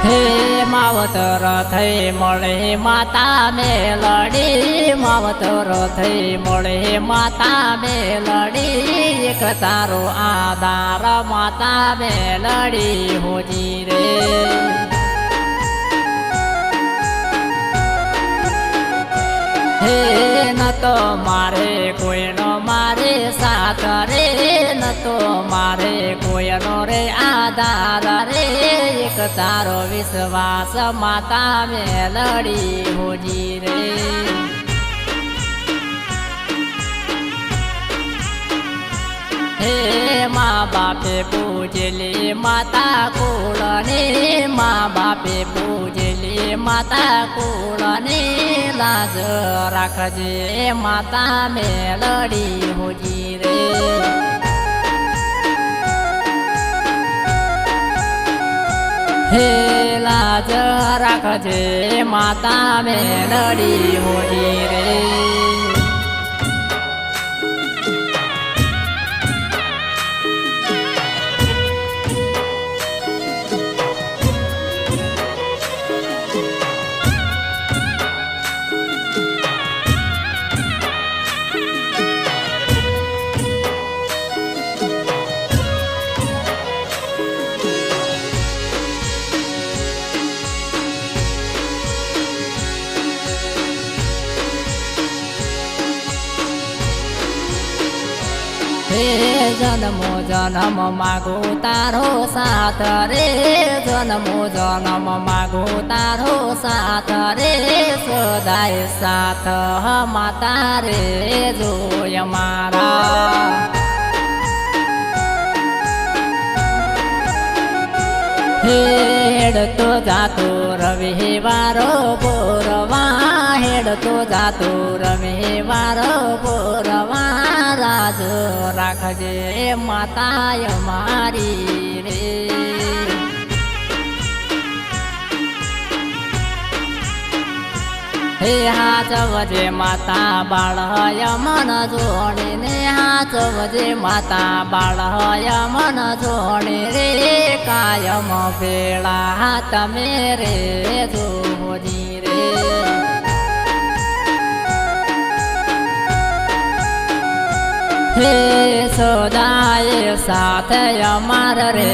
હે માવતર થઈ મળે માતા મેલડી, માવતર થઈ મળે માતા મેલડી, એક તારો આધાર માતા મેલડી હોજી રે. હે ન તો મારે કોઈનો મારે સાથ રે, ન તો મારે કોઈનો રે આધાર રે, એક તારો વિશ્વાસ માતા મેલડી હોજી રે. હે મા બાપે પૂજેલી માતા કુળને, મા બાપે પૂજેલી માતા કુળને, લાજ રાખજે માતા મેલડી હોજી રે. હે લાજ રાખજે માતા મેલડી હોજી રે. હે જન્મો જન્મ માગો તારો સાથ રે, જન્મો જન્મ માગો તારો સાથ રે, સદાય સાથ માતા રે જોય મારા. હેડતો જાતો રવિવારો બોરવા, હેડતો જાતો રવિવારો બોરવા, રાજ રાખજે માતા મારી રે. હે હાચવજે માતા બાળય મન જોડીને, હાચવજે માતા બાળય મન જોડી રે, કાયમ ભેળા તમે રે જોજી રે. હે સદાય સાથે અમાર રે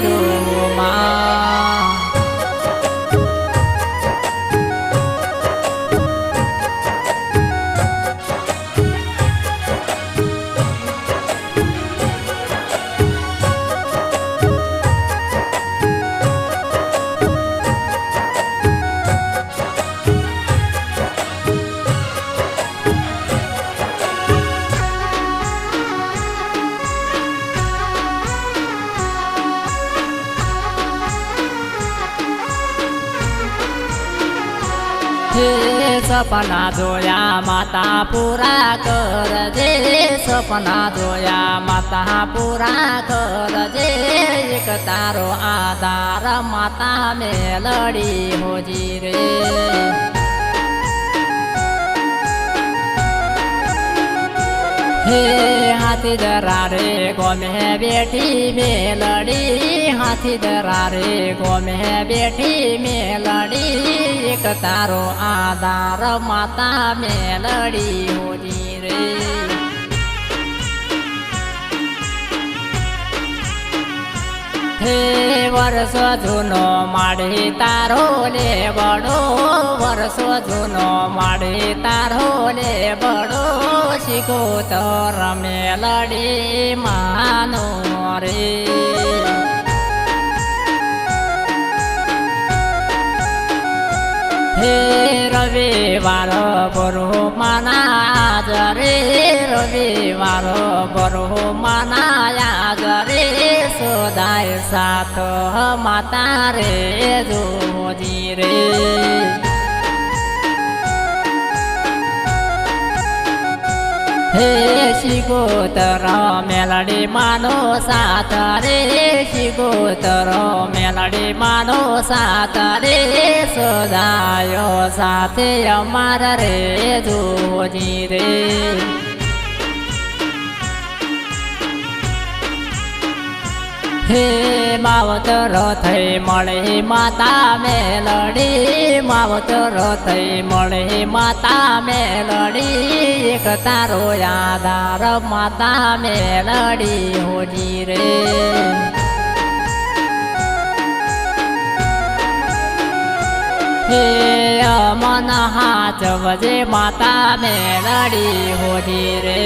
જોમાં. હે સપના જોયા માતા પૂરા કરજે, સપના જોયા માતા પૂરા કરજે, એક તારો આધાર માતા મેલડી હોજી રે. હે હાથી દરારે ગોમે બેઠી મેલડી, હાથી દરારે ગોમે બેઠી મેલડી, એક તારો આધાર માતા મેલડી હોજી રે. હે વર્ષો જૂનો માડી તારો લેવડો, વર્ષો જૂનો માડી તારો લેવડો, શીખોતર મેલડી માનો રે. હે રવિવારો બરો માના જરે, રવિવારો બરો માના જરે, સદાય સાથ માતા રે જોજી રે. હે શિગોતર મેલડી માનો સાથ રે, શિગોતર મેલડી માનો સાથ રે, સદાયો સાથે અમાર રે જોજી રે. હે માવતર થઈ મળે માતા મેલડી માવતર થઈ મળે માતા મેલડી એક તારો આધાર માતા મેલડી હોજી રે હે મન હાચવજે માતા મેલડી હોજી રે